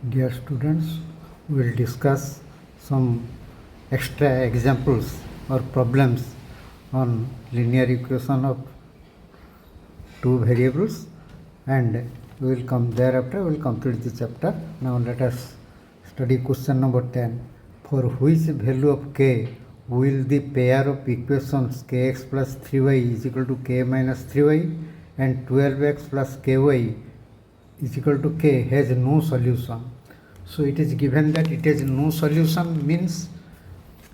Dear students, we will discuss some extra examples or problems on linear equation of two variables, and we will come thereafter we will complete the chapter. Now let us study question number 10. For which value of k will the pair of equations kx plus 3y is equal to k minus 3y and 12x plus ky is equal to k has no solution? So it is given that it has no solution means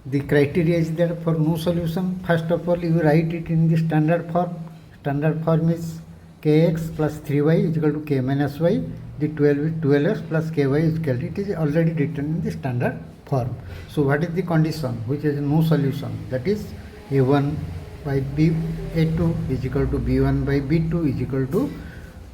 the criteria is there for no solution. First of all, you write it in the standard form. Standard form is kx plus 3y is equal to k minus y. The 12 is 12x plus ky is equal to, it is already written in the standard form. So what is the condition which has no solution? That is a1 by a2 is equal to b1 by b2 is equal to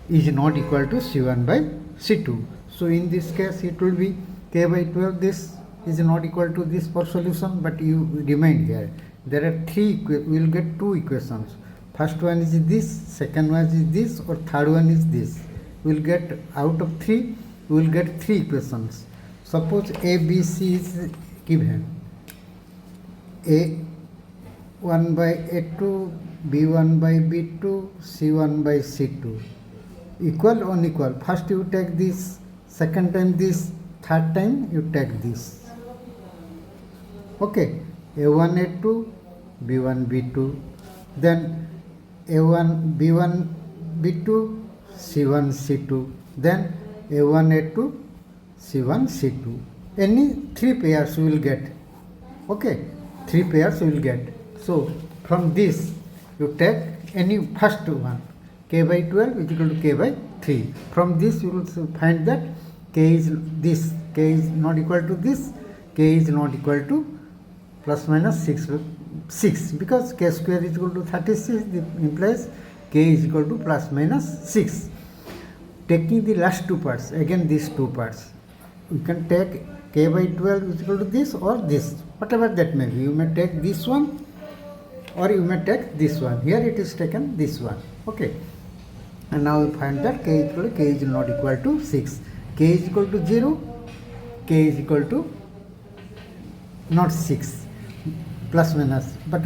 is not equal to c1 by c2. So in this case it will be k by 12. This is not equal to this for solution, but you remain here. There are three, we will get two equations. First one is this, second one is this, or third one is this. We will get out of three, we will get three equations. Suppose a, b, c is given. a1 by a2, b1 by b2, c1 by c2. Equal or unequal? First you take this, second time this, third time you take this. Okay, a1 a2, b1 b2, then a1 b1 b2, c1 c2, then a1 a2, c1 c2. Any three pairs we will get. Okay, three pairs we will get. So from this you take any first one. K by 12 is equal to k by 3. From this you will find that k is this, k is not equal to this, k is not equal to plus minus 6 because k square is equal to 36, implies k is equal to plus minus 6. Taking the last two parts, again these two parts, we can take k by 12 is equal to this or this, whatever that may be. You may take this one or you may take this one. Here it is taken this one. Okay. And now we find that k is not equal to 6. K is equal to 0, k is equal to not 6, plus minus, but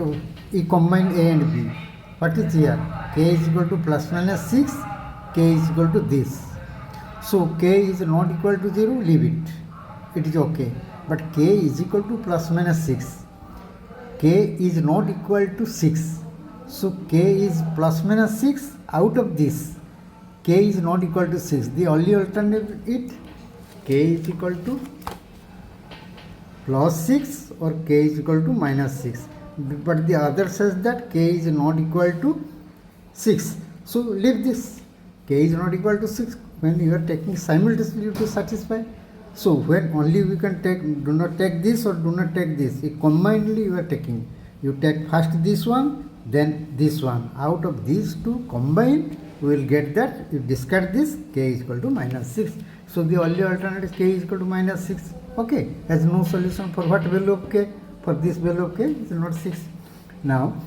we combine a and b. What is here? K is equal to plus minus 6, k is equal to this. So k is not equal to 0, leave it. It is okay. But k is equal to plus minus 6. K is not equal to 6. So k is plus minus 6. Out of this, k is not equal to 6. The only alternative is k is equal to plus 6 or k is equal to minus 6. But the other says that k is not equal to 6. So leave this. K is not equal to 6 when you are taking simultaneously to satisfy. So when only we can take, do not take this or do not take this. Combinedly you are taking. You take first this one, then this one. Out of these two combined, we will get that. You discard this, k is equal to minus 6. So the only alternative is k is equal to minus 6. Okay, has no solution for what value of k? For this value of k is not 6. Now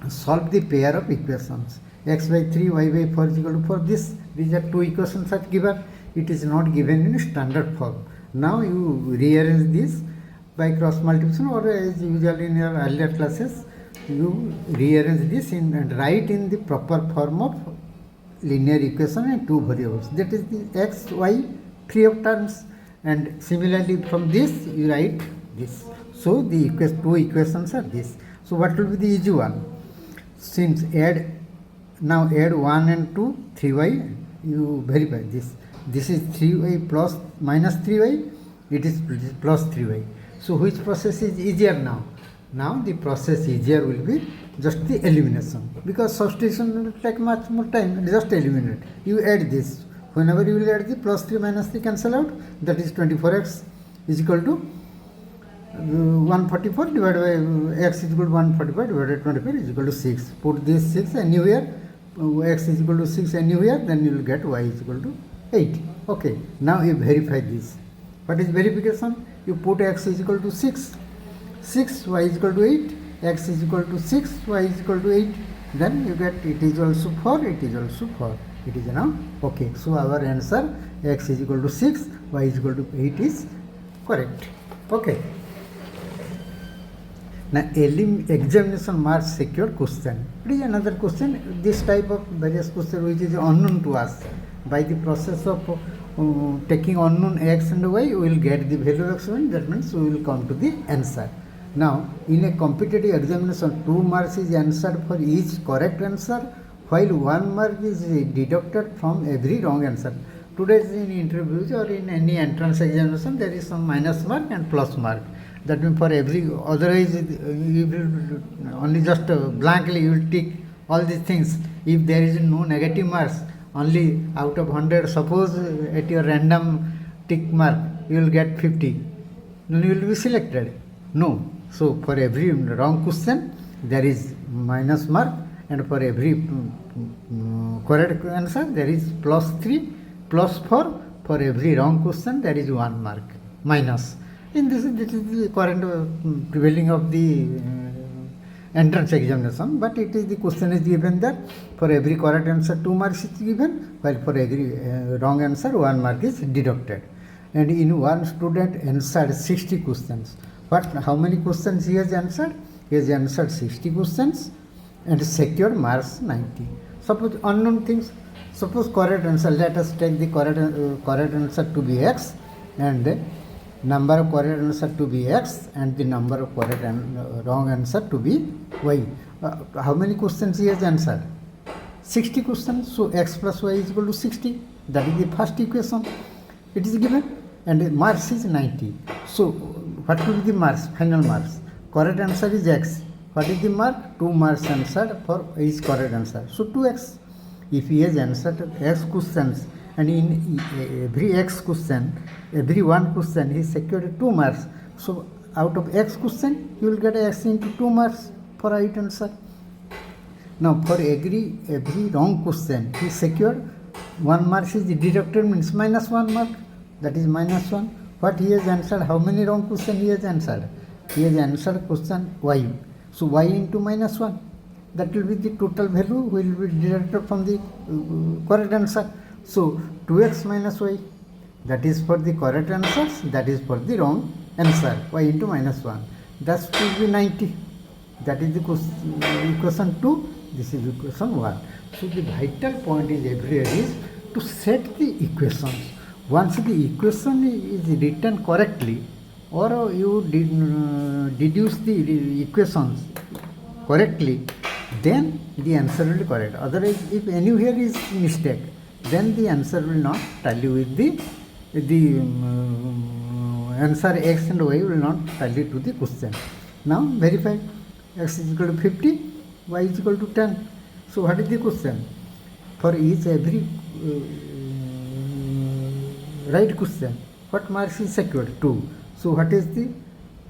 solve the pair of equations. X by 3, y by 4 is equal to 4. These are two equations are given. It is not given in standard form. Now you rearrange this by cross multiplication, or as usual in your earlier classes, you rearrange this and write in the proper form of linear equation and two variables. That is the x, y, free of terms. And similarly from this you write this. So the two equations are this. So what will be the easy one? Since add 1 and 2, 3y, you verify this. This is 3y plus minus 3y, it is plus 3y. So which process is easier now? Now the process easier will be just the elimination, because substitution will take much more time. Just eliminate. You add this. Whenever you will add the plus 3 minus 3 cancel out, that is 24x is equal to 144 divided by x is equal to 145 divided by 25 is equal to 6. Put this 6 anywhere, x is equal to 6 anywhere, then you will get y is equal to 8. Okay, now you verify this. What is verification? You put x is equal to 6, y is equal to 8, x is equal to 6, y is equal to 8. Then you get it is also 4, it is also 4. It is now okay. So our answer x is equal to 6, y is equal to 8 is correct. Okay. Now examination marks secured question. It is another question. This type of various question which is unknown to us. By the process of taking unknown x and y, we will get the value of x1. That means we will come to the answer. Now, in a competitive examination, 2 marks is answered for each correct answer, while 1 mark is deducted from every wrong answer. Today's in interviews or in any entrance examination, there is some minus mark and plus mark. That means for every, otherwise you will only just blankly you will tick all these things. If there is no negative marks, only out of 100, suppose at your random tick mark you will get 50, then you will be selected. No. So for every wrong question there is minus mark, and for every correct answer there is plus 3, plus 4. For every wrong question there is 1 mark minus. In this is the current prevailing of the entrance examination, but it is the question is given that for every correct answer 2 marks is given, while for every wrong answer 1 mark is deducted. And in one student answered 60 questions. How many questions he has answered? He has answered 60 questions and secured marks 90. Suppose unknown things. Suppose correct answer. Let us take the correct answer to be x, and number of correct answer to be x, and the number of correct and wrong answer to be y. How many questions he has answered? 60 questions. So x plus y is equal to 60. That is the first equation. It is given, and marks is 90. So what will be the marks? Final marks. Correct answer is x. What is the mark? 2 marks answered for each correct answer. So 2x. If he has answered x questions, and in every x question, every one question he secured 2 marks. So out of x question, he will get x into 2 marks for right answer. Now for every wrong question, he secured 1 mark is deducted, means minus 1 mark. That is minus 1. What he has answered? How many wrong questions he has answered? He has answered question y. So y into minus 1. That will be the total value will be deducted from the correct answer. So 2x minus y. That is for the correct answers. That is for the wrong answer. Y into minus 1. That will be 90. That is the equation 2. This is equation 1. So the vital point is everywhere is to set the equations. Once the equation is written correctly, or you deduce the equations correctly, then the answer will be correct. Otherwise, if anywhere is mistake, then the answer will not tally with the answer x and y will not tally to the question. Now verify. X is equal to 50, y is equal to 10. So what is the question? For each every right question, what marks is secured? 2. So what is the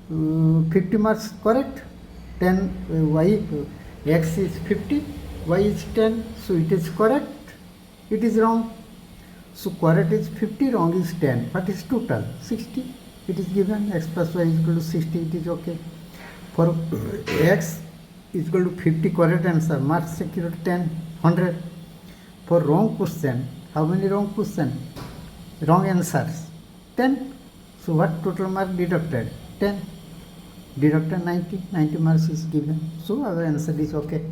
50 marks correct? 10 y, x is 50, y is 10. So it is correct. It is wrong. So correct is 50, wrong is 10. What is total? 60. It is given. X plus y is equal to 60. It is okay. For x is equal to 50 correct answer, marks secured 10, 100. For wrong question, how many wrong question? Wrong answers 10. So what total mark deducted? 10. Deducted 90 marks is given. So our answer is okay.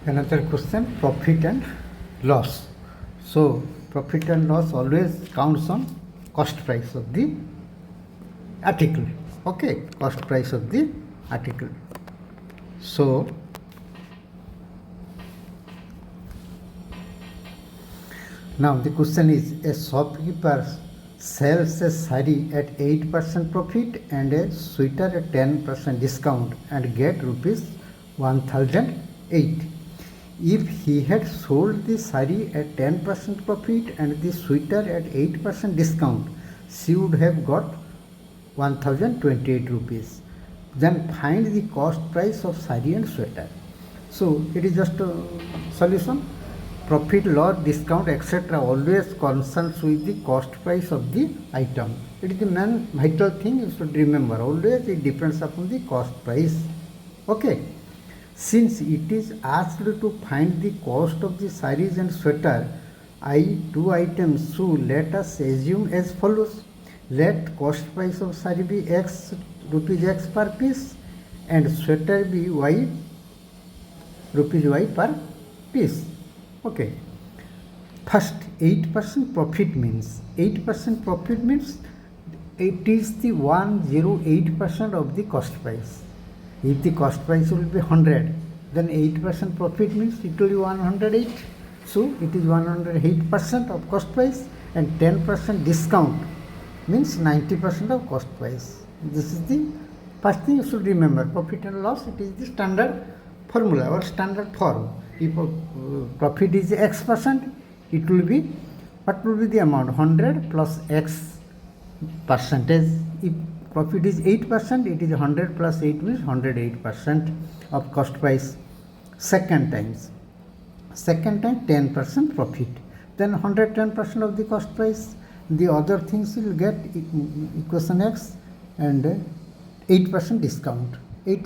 Another question, profit and loss. So profit and loss always counts on cost price of the article. Okay, cost price of the article. So now the question is, a shopkeeper sells a sari at 8% profit and a sweater at 10% discount and get rupees 1008. If he had sold the sari at 10% profit and the sweater at 8% discount, she would have got 1028 rupees. Then find the cost price of sari and sweater. So it is just a solution. profit, loss, discount, etc. always concerns with the cost price of the item. It is the main vital thing you should remember. Always it depends upon the cost price. Okay. Since it is asked to find the cost of the sarees and sweater, two items, so let us assume as follows. Let cost price of saree be X, rupees X per piece, and sweater be Y, rupees Y per piece. Okay. First, 8% profit means it is the 108% of the cost price. If the cost price will be 100, then 8% profit means it will be 108. So it is 108% of cost price, and 10% discount means 90% of cost price. This is the first thing you should remember. Profit and loss, it is the standard formula or standard form. If profit is X percent, it will be, what will be the amount? 100 plus X percentage. If profit is 8%, it is 100 plus 8 means 108% of cost price. Second time 10% profit, then 110% of the cost price. The other things will get equation X, and 8% discount.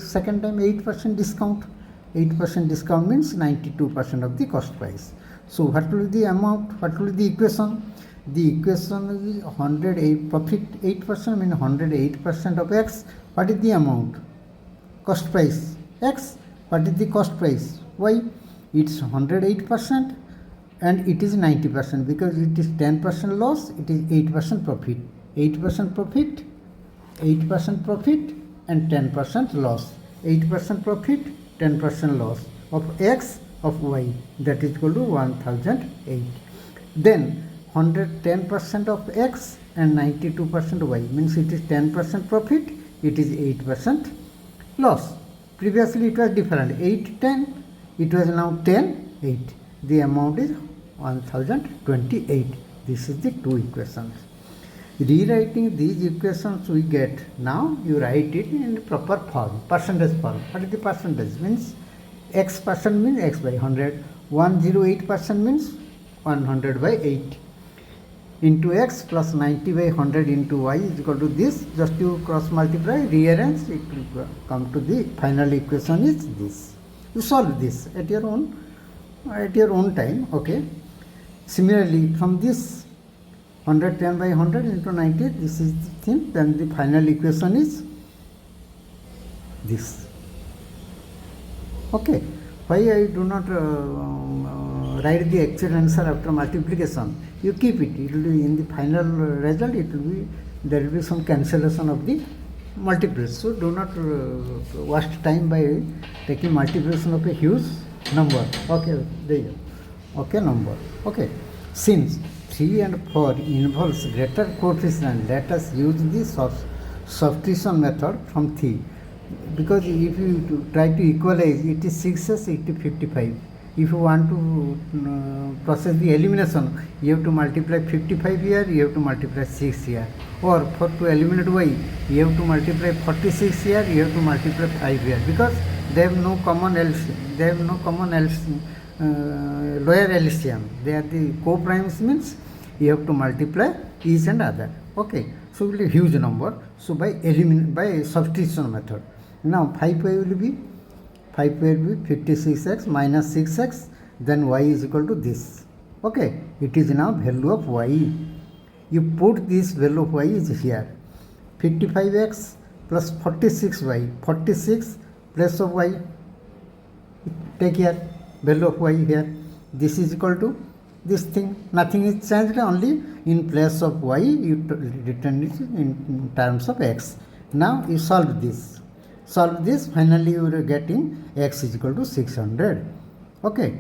Second time 8% discount. 8% discount means 92% of the cost price. So what will be the amount? What will be the equation? The equation is 108, profit 8% means 108% of X. What is the amount? Cost price X. What is the cost price? Y. It's 108% and it is 90% because it is 10% loss, it is 8% profit. 8% profit, 8% profit and 10% loss. 8% profit, 10% loss of X of Y, that is equal to 1008. Then 110% of X and 92% Y means it is 10% profit, it is 8% loss. Previously it was different, 8, 10, it was now 10, 8. The amount is 1028. This is the two equations. Rewriting these equations we get, now you write it in the proper form, percentage form. What is the percentage? Means X percent means X by 100, 108% means 100 by 8 into X plus 90 by 100 into Y is equal to this. Just you cross multiply, rearrange, it will come to the final equation is this. You solve this at your own time. Okay. Similarly, from this 110 by 100 into 90, this is the thing. Then the final equation is this. Okay. Why I do not write the actual answer after multiplication? You keep it. It will be in the final result. It will be, there will be some cancellation of the multiples. So do not waste time by taking multiplication of a huge number. Okay, there you go. Okay, number. Okay. Since 3 and 4 involves greater coefficient, let us use the subtraction method from 3. Because if you try to equalize, it is 6s, it is 55. If you want to process the elimination, you have to multiply 55 here, you have to multiply 6 here. Or for to eliminate Y, you have to multiply 46 here, you have to multiply 5 here. Because they have no common LCM. They have no common LCM, lower LCM. They are the co-primes means you have to multiply each and other. Okay. So it will be a huge number. So by substitution method. Now 5y will be 56x minus 6x, then y is equal to this. Okay, it is now value of y. You put this value of y is here. 55x plus 46y, 46 plus of y. Take here, value of y here. This is equal to this thing. Nothing is changed, only in place of y you return it in terms of x. Now you solve this. Finally you are getting x is equal to 600. Okay,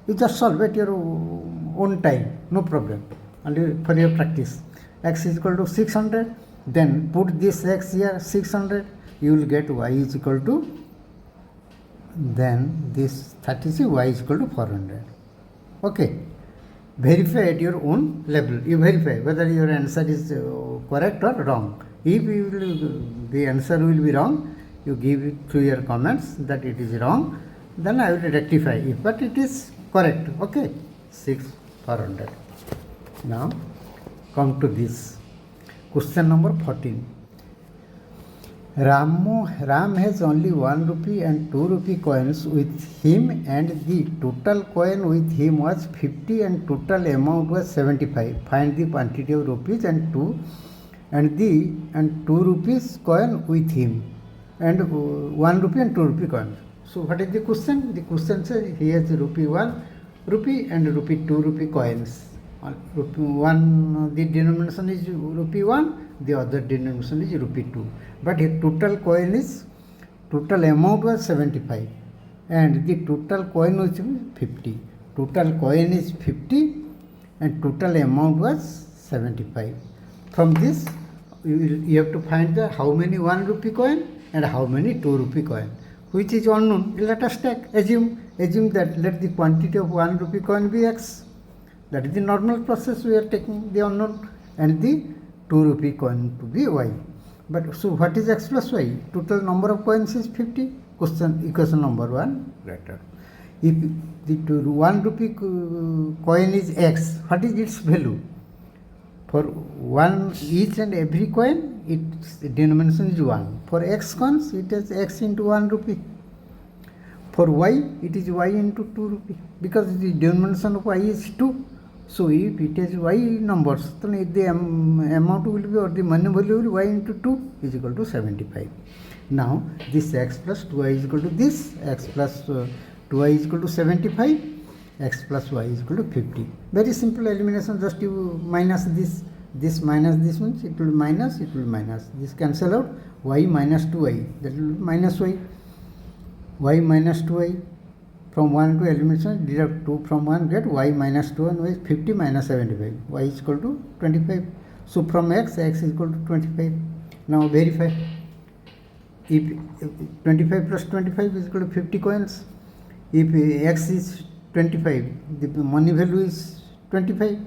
you just solve at your own time, no problem, only for your practice. X is equal to 600, then put this x here 600, you will get y is equal to, then this 36, y is equal to 400. Okay, verify at your own level. You verify whether your answer is correct or wrong. If the answer will be wrong, you give it through your comments that it is wrong, then I will rectify it, but it is correct. Okay. 6 per 100. Now come to this question number 14. Ram has only 1 rupee and 2 rupee coins with him, and the total coin with him was 50 and total amount was 75. Find the quantity of rupees and 2 rupees coin with him, and 1 rupee and 2 rupee coins. So what is the question? The question says he has rupee 1 rupee and rupee 2 rupee coins. Rupee 1, the denomination is rupee 1, the other denomination is rupee 2. But his total amount was 75 and the total coin was 50. Total coin is 50 and total amount was 75. From this, you have to find the how many 1 rupee coin and how many 2 rupee coin, which is unknown. Let us assume that let the quantity of 1 rupee coin be x. That is the normal process. We are taking the unknown, and the 2 rupee coin to be y. But so what is x plus y? Total number of coins is 50. Equation number 1 greater. If the 1 rupee coin is x, what is its value? For each and every coin, its denomination is 1. For x coins, it is x into 1 rupee. For y, it is y into 2 rupee, because the denomination of y is 2. So if it is y numbers, then the amount will be, or the money value will be y into 2 is equal to 75. Now this x plus 2y is equal to this, x plus 2y is equal to 75, x plus y is equal to 50. Very simple elimination, just you minus this minus this means it will be minus, this cancel out, y minus 2y, that will be minus y minus 2y. From 1 to elimination, deduct 2 from 1, get y minus 2 and y is 50 minus 75, y is equal to 25. So from x is equal to 25. Now verify. If 25 plus 25 is equal to 50 coins, if x is 25, the money value is 25,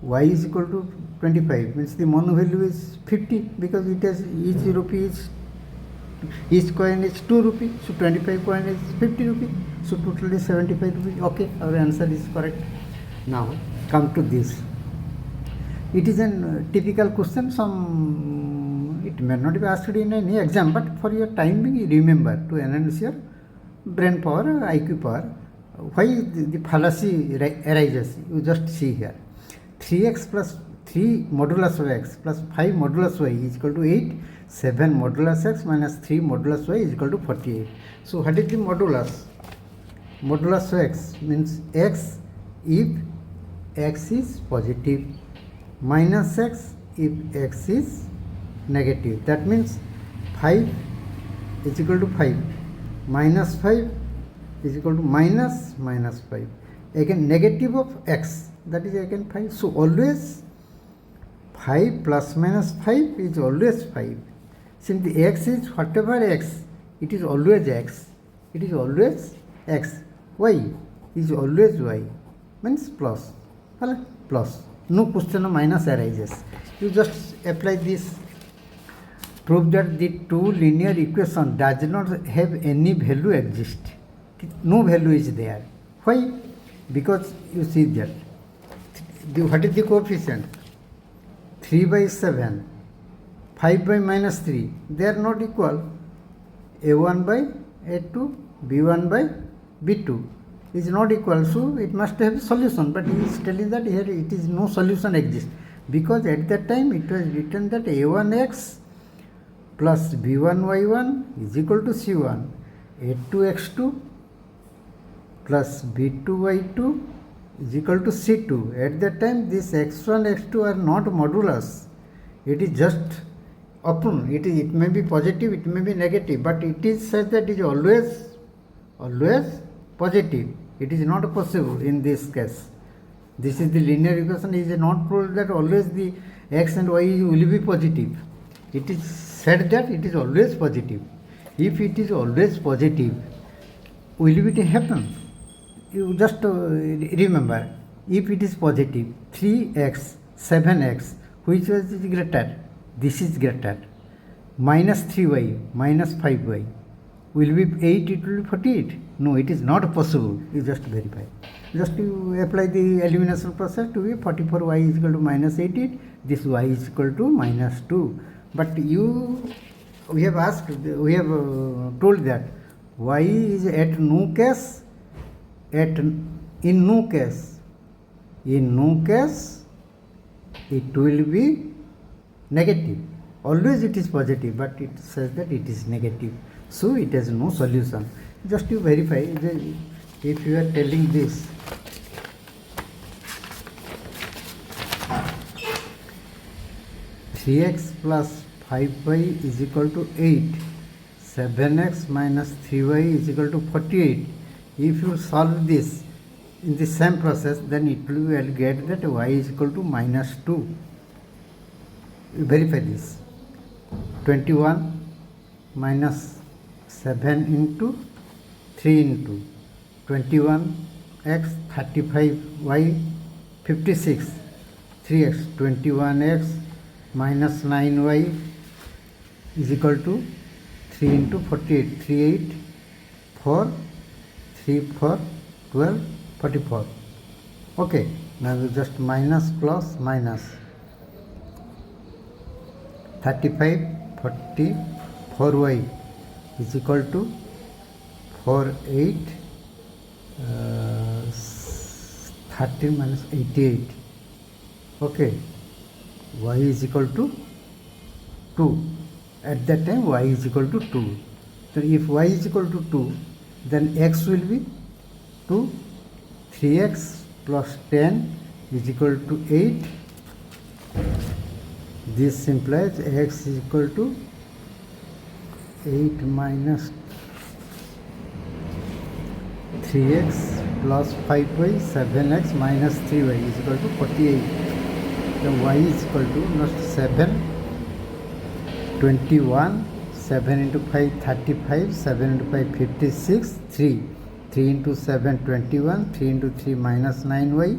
y is equal to 25, means the money value is 50, because it has each coin is 2 rupee, so 25 coin is 50 rupee, so total is 75 rupee. Okay, our answer is correct. Now come to this. It is a typical question. It may not be asked in any exam, but for your time being, remember to enhance your brain power, IQ power. Why the fallacy arises? You just see here. 3x plus 3 modulus of x plus 5 modulus y is equal to 8. 7 modulus x minus 3 modulus y is equal to 48. So what is the modulus? Modulus of x means x if x is positive, minus x if x is negative. That means 5 is equal to 5, minus 5 is equal to minus 5. Again negative of x, that is again 5. So always 5 plus minus 5 is always 5. Since the x is whatever x, it is always x. It is always x. Y is always y. Means plus. Plus. No question of minus arises. You just apply this. Prove that the two linear equation does not have any value exist. No value is there. Why? Because you see that. What is the coefficient? 3 by 7. 5 by minus 3, they are not equal. A1 by A2, B1 by B2 is not equal, so it must have a solution, but he is telling that here it is no solution exists, because at that time it was written that A1x plus B1y1 is equal to C1, A2x2 plus B2y2 is equal to C2. At that time this x1, x2 are not modulus, it is just open. It may be positive, it may be negative, but it is said that it is always positive. It is not possible in this case. This is the linear equation. It is not proved that always the x and y will be positive. It is said that it is always positive. If it is always positive, will it happen? You just remember, if it is positive, 3x, 7x, which was greater? This is greater. Minus 3y, minus 5y will be 8, it will be 48. No, it is not possible. You just verify. just you apply the elimination process to be 44y is equal to minus 18, this y is equal to minus 2. But we have told that y is at no case, in no case it will be negative. Always it is positive, but it says that it is negative, so it has no solution. Just you verify if you are telling this. (3x plus 5y is equal to 8), 7x minus 3y is equal to 48. If you solve this in the same process, then it will get that y is equal to minus 2. You verify this. 21 minus 7 into 3 into 21x, 35y, 56, 3x, 21x minus 9y is equal to 3 into 48, 3 8, 4, 3 4, 12, 44. Okay, now we just minus plus minus 35, 40, 4y is equal to 4, 8, 13 minus 88. Okay, y is equal to 2. At that time y is equal to 2. So if y is equal to 2, then x will be 2. 3x plus 10 is equal to 8. This implies x is equal to 8 minus 3x plus 5y, 7x minus 3y is equal to 48. The y is equal to not 7, 21, 7 into 5, 35, 7 into 5, 56, 3. 3 into 7, 21, 3 into 3 minus 9y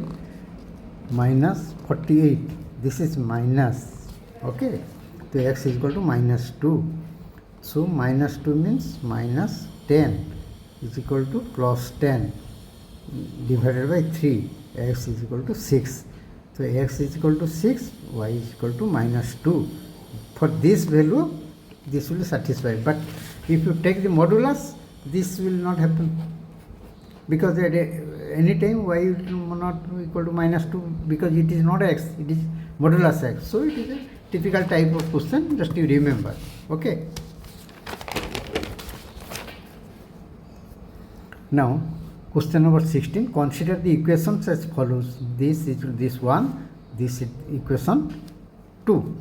minus 48. This is minus. Okay, so x is equal to minus 2. So minus 2 means minus 10 is equal to plus 10 divided by 3. X is equal to 6. So x is equal to 6, y is equal to minus 2. For this value, this will satisfy. But if you take the modulus, this will not happen. Because at any time y will not equal to minus 2, because it is not x, it is modulus x. So it is a typical type of question, just you remember. Okay. Now question number 16, consider the equations as follows. This is this one, this is equation 2.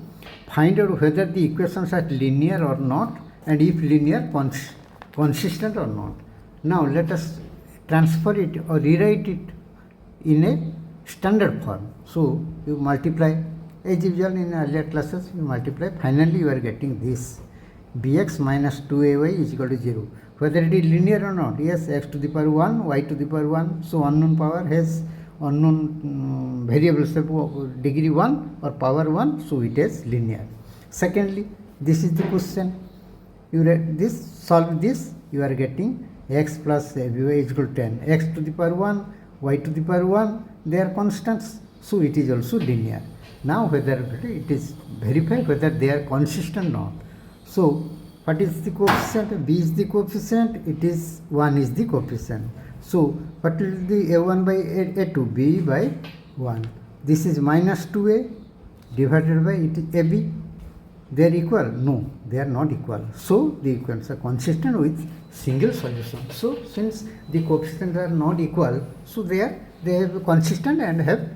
Find out whether the equations are linear or not, and if linear, consistent or not. Now let us transfer it or rewrite it in a standard form. So you multiply, as usual in earlier classes, you multiply. Finally you are getting this. Bx minus 2ay is equal to 0. Whether it is linear or not, yes, x to the power 1, y to the power 1. So unknown power has unknown variable shape degree 1 or power 1, so it is linear. Secondly, this is the question. You read this, solve this, you are getting x plus y is equal to 10. X to the power 1, y to the power 1, they are constants, so it is also linear. Now whether it is verify whether they are consistent or not. So what is the coefficient? B is the coefficient, it is 1 is the coefficient. So what will be a1 by a2? B by 1. This is minus 2a divided by it is ab. They are equal? No, they are not equal. So the equations are consistent with single solution. So since the coefficients are not equal, so they have consistent and have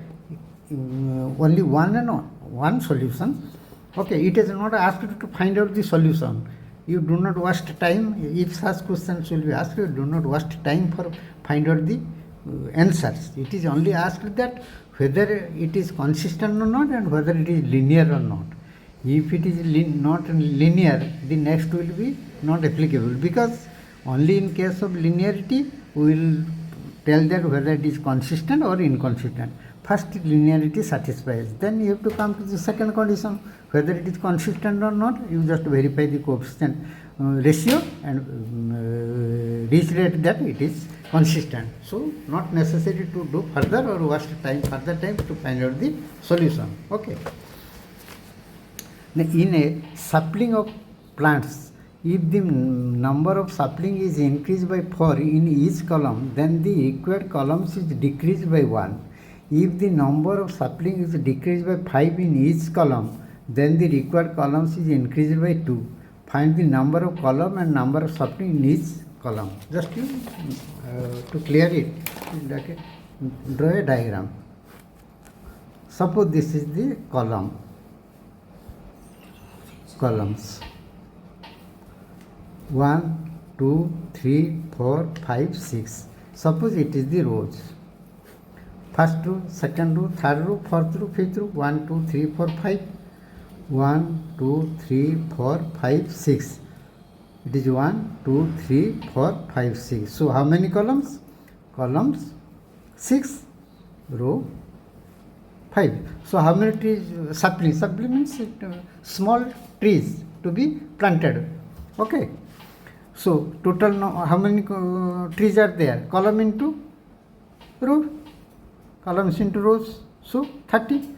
only one solution. Okay, it is not asked to find out the solution. You do not waste time. If such questions will be asked, you do not waste time for find out the answers. It is only asked that whether it is consistent or not and whether it is linear or not. If it is not linear, the next will be not applicable, because only in case of linearity we will tell that whether it is consistent or inconsistent. First linearity satisfies, then you have to come to the second condition, whether it is consistent or not. You just verify the coefficient ratio and reach that it is consistent. So not necessary to do further or waste further time to find out the solution. Okay. Now, in a sapling of plants, if the number of sapling is increased by 4 in each column, then the required columns is decreased by 1. If the number of sapling is decreased by 5 in each column, then the required columns is increased by 2. Find the number of column and number of sapling in each column. Just to clear it, draw a diagram. Suppose this is the columns 1, 2, 3, 4, 5, 6. Suppose it is the rows. First row, second row, third row, fourth row, fifth row, 1, 2, 3, 4, 5. 1, 2, 3, 4, 5, 6. It is 1, 2, 3, 4, 5, 6. So how many columns? Columns 6, row 5. So how many trees? Sapling. Sapling means small trees to be planted. Okay. So total how many trees are there? Column into row. Columns into rows. So 30.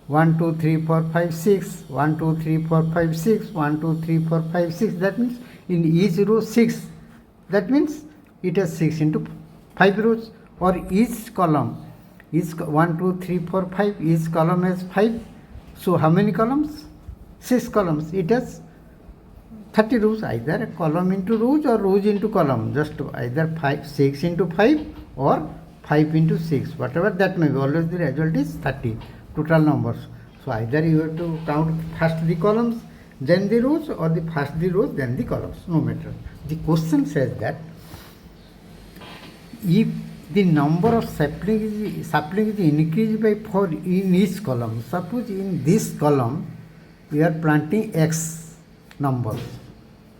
1, 2, 3, 4, 5, 6. 1, 2, 3, 4, 5, 6. 1, 2, 3, 4, 5, 6. That means in each row 6. That means it has 6 into 5 rows. Or each column is 1, 2, 3, 4, 5. Each column has 5. So how many columns? 6 columns. It has 30 rows. Either a column into rows or rows into column. Just either 6 into 5 or 5 into 6. Whatever that may be. Always the result is 30. Total numbers. So either you have to count first the columns, then the rows, or the first the rows, then the columns. No matter. The question says that if the number of sapling is increased by 4 in each column. Suppose in this column we are planting X numbers.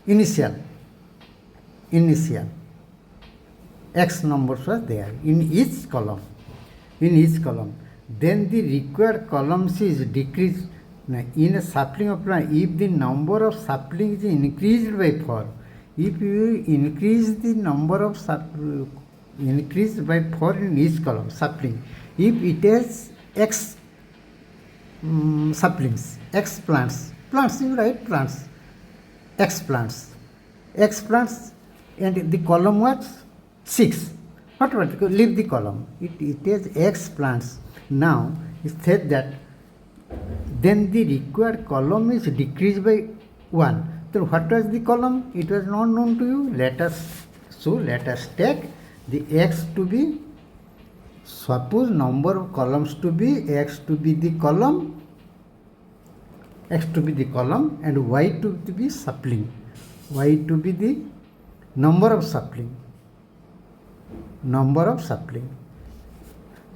Initial. X numbers were there in each column. Then the required columns is decreased. Now, in a sapling of plant, if the number of saplings is increased by 4, if you increase the number of increased by 4 in each column, sapling, if it has X saplings, X plants, you write plants, X plants, and the column was 6. What? Leave the column. It has X plants. Now, it said that then the required column is decreased by 1. So, what was the column? It was not known to you. Let us take the X to be, suppose number of columns to be X to be the column, and Y to be sapling. Y to be the number of sapling.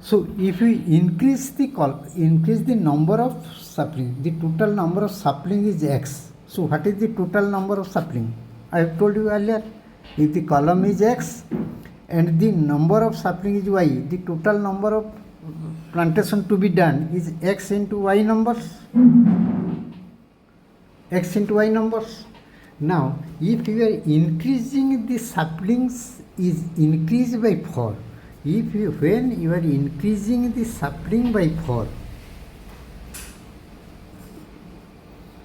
So if we increase the number of sapling, the total number of sapling is X. So what is the total number of sapling? I have told you earlier. If the column is X and the number of sapling is Y, the total number of plantation to be done is X into Y numbers. Now, if you are increasing the saplings is increased by 4. When you are increasing the sapling by 4,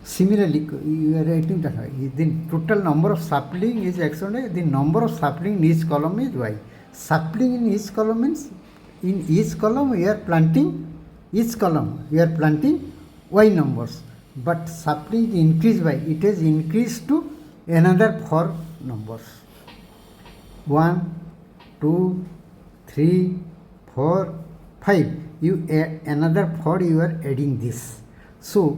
similarly, you are writing that the total number of sapling is X and Y, the number of sapling in each column is Y. Sapling in each column means in each column we are planting Y numbers. But sapling increased by, it has increased to another 4 numbers. 1, 2, 3, 4, 5. You add another 4, you are adding this. So,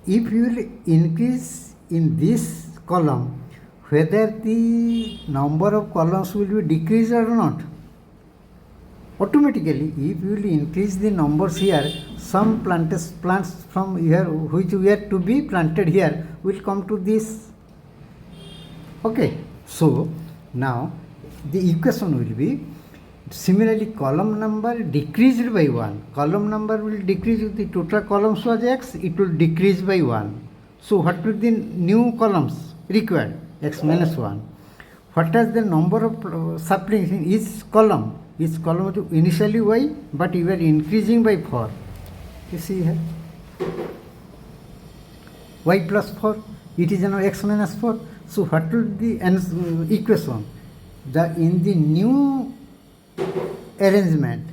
if you will increase in this column, whether the number of columns will be decreased or not. Automatically, if you will increase the numbers here, some plants from here which were to be planted here will come to this. Okay. So, now the equation will be similarly column number decreased by 1. Column number will decrease if the total columns was X, it will decrease by 1. So, what will the new columns required? X minus 1. what is the number of saplings in each column? Each column is initially y, but you are increasing by 4. You see here, y plus 4, it is now x minus 4. So what will be the equation? In the new arrangement,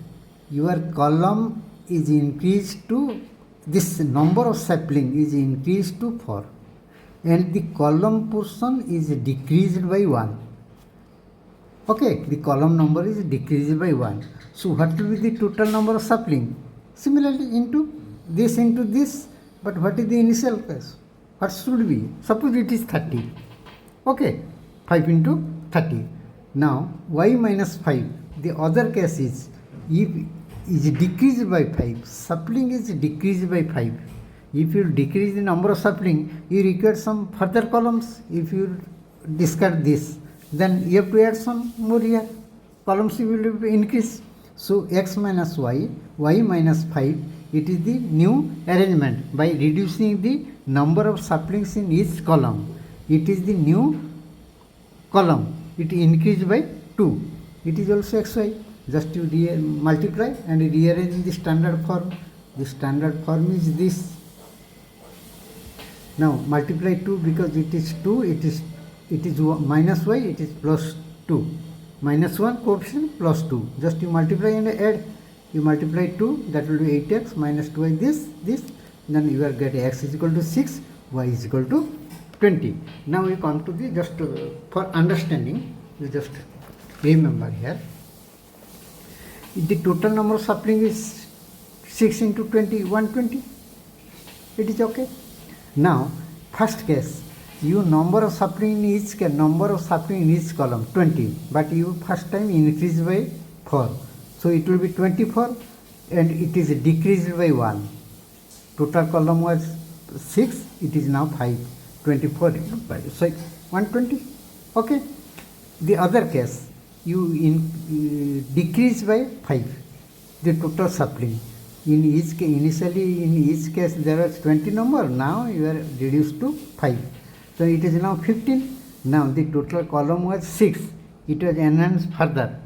your column is increased to, this number of sapling is increased to 4, and the column portion is decreased by 1. Okay, the column number is decreased by 1. So what will be the total number of sapling? Similarly, into this, but what is the initial case? What should be? Suppose it is 30. Okay, 5 into 30. Now y minus 5. The other case is, if is decreased by 5, sapling is decreased by 5. If you decrease the number of sapling, you require some further columns. If you discard this, then you have to add some more here. Columns will increase. So x minus y, y minus 5, it is the new arrangement. By reducing the number of saplings in each column, it is the new column. It increased by 2. It is also xy. Just you multiply and rearrange in the standard form. The standard form is this. Now multiply 2, because it is 2, it is minus y, it is plus 2. Minus 1 coefficient plus 2. Just you multiply and add. You multiply 2, that will be 8x minus 2y, this. Then you will get x is equal to 6, y is equal to 20. Now we come to the, just for understanding, you just remember here. The total number of sapling is 6 into 20, 120. It is okay. Now, first case, you number of sapling in each column 20, but you first time increase by 4. So it will be 24, and it is decreased by 1. Total column was 6, it is now 5. 24 into 5, so 120. Okay. The other case, you decrease by 5 the total sapling. Initially in each case there was 20 number, now you are reduced to 5. So it is now 15. Now the total column was 6. It was enhanced further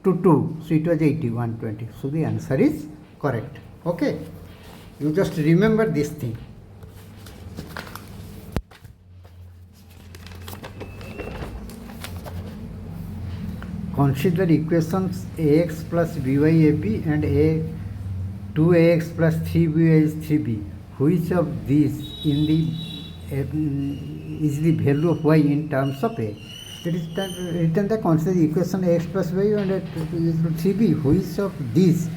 to 2. So it was 80, 120. So the answer is correct. Okay. You just remember this thing. Consider equations ax plus by ab and 2ax plus 3by is 3b. Which of these is the value of y in terms of a? It is written that consider the equation ax plus by and 3b. Which of these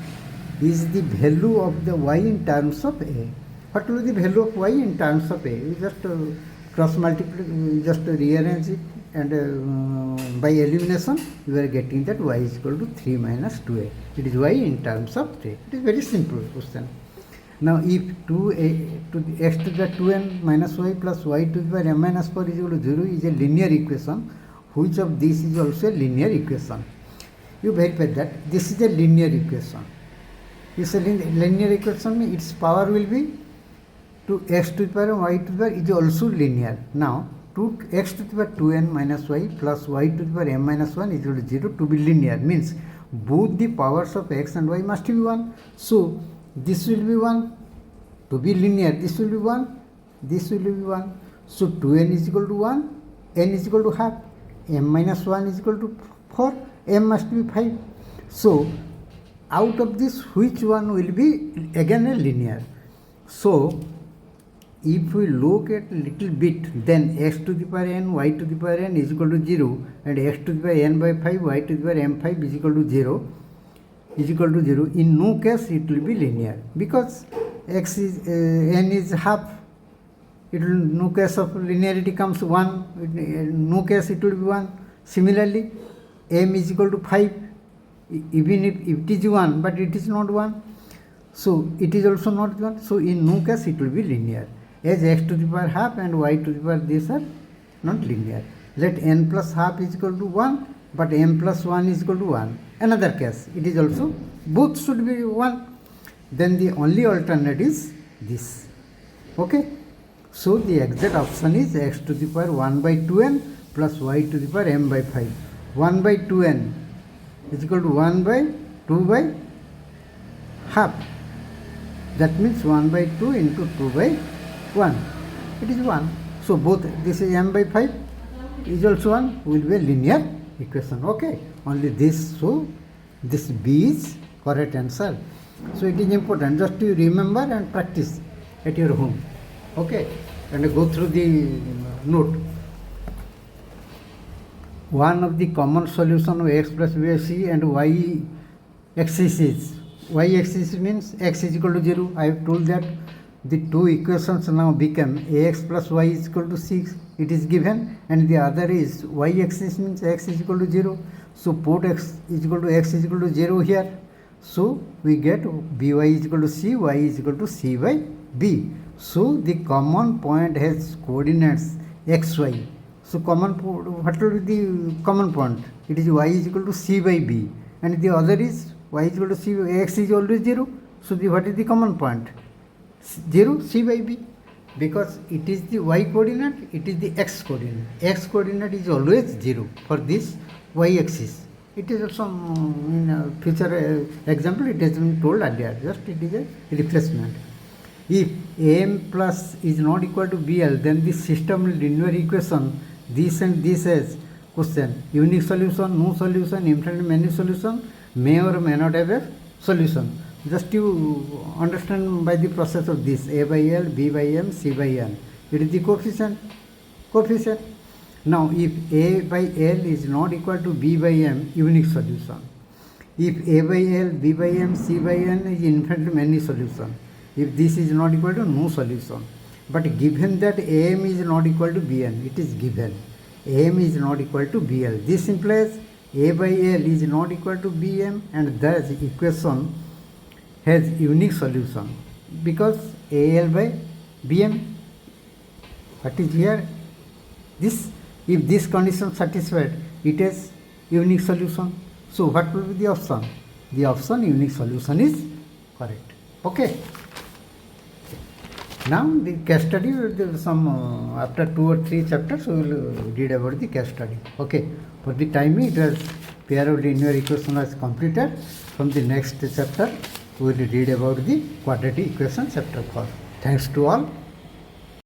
is the value of the y in terms of a? What will be the value of y in terms of a? You just cross multiply, just rearrange it, and by elimination you are getting that y is equal to 3 minus 2a. It is y in terms of 3. It is very simple question. Now if 2a to the x to the 2n minus y plus y to the power m minus 4 is equal to 0 is a linear equation, which of these is also a linear equation? You verify that this is a linear equation. This is a linear equation means its power will be to x to the power and y to the power is also linear. Now 2x to the power 2n minus y plus y to the power m minus 1 is equal to 0 to be linear means both the powers of x and y must be 1. So this will be 1. To be linear, this will be 1, this will be 1. So 2n is equal to 1, n is equal to half, m minus 1 is equal to 4, m must be 5. So out of this, which one will be again a linear? So if we look at little bit, then x to the power n, y to the power n is equal to 0, and x to the power n by 5, y to the power m5 is equal to 0. In no case it will be linear, because x is n is half. It will, no case of linearity comes 1. In no case it will be 1. Similarly, m is equal to 5. Even if it is 1, but it is not 1. So it is also not 1. So in no case it will be linear, as x to the power half and y to the power these are not linear. Let n plus half is equal to 1, but m plus 1 is equal to 1. Another case, it is also, both should be 1. Then the only alternate is this. Okay. So the exact option is x to the power 1 by 2n plus y to the power m by 5. 1 by 2n is equal to 1 by 2 by half. That means 1 by 2 into 2 by 1. It is 1. So both this is m by 5 is also 1, will be a linear equation. Okay. Only this, so this B is correct answer. So it is important just to remember and practice at your home. Okay. And go through the note. One of the common solution of x plus b c and y axis is, y axis means x is equal to 0. I have told that the two equations now become ax plus y is equal to 6. It is given, and the other is y axis means x is equal to 0. So put x is equal to x is equal to 0 here. So we get by is equal to c, y is equal to c by b. So the common point has coordinates x, y. So common, what will be the common point? It is y is equal to c by b, and the other is y is equal to c, x is always 0. So the, what is the common point? 0, c by b. Because it is the y coordinate, it is the x coordinate. X coordinate is always 0 for this y axis. It is also in future example, it has been told earlier, just it is a replacement. If am plus is not equal to bl, then the system linear equation, this and this as question, unique solution, no solution, infinite many solution, may or may not have a solution. Just you understand by the process of this, a by l, b by m, c by n. It is the coefficient. Now, if a by l is not equal to b by m, unique solution. If a by l, b by m, c by n is infinite many solution. If this is not equal to no solution. But given that am is not equal to bn, it is given. am is not equal to bl. This implies a by l is not equal to bm, and thus equation has unique solution because al by bm. What is here? This, if this condition satisfied, it has unique solution. So what will be the option? The option unique solution is correct. Okay. Now the case study, some after 2 or 3 chapters we will read about the case study. Okay. For the time it was pair of linear equation was completed. From the next chapter we will read about the quadratic equation chapter 4. Thanks to all.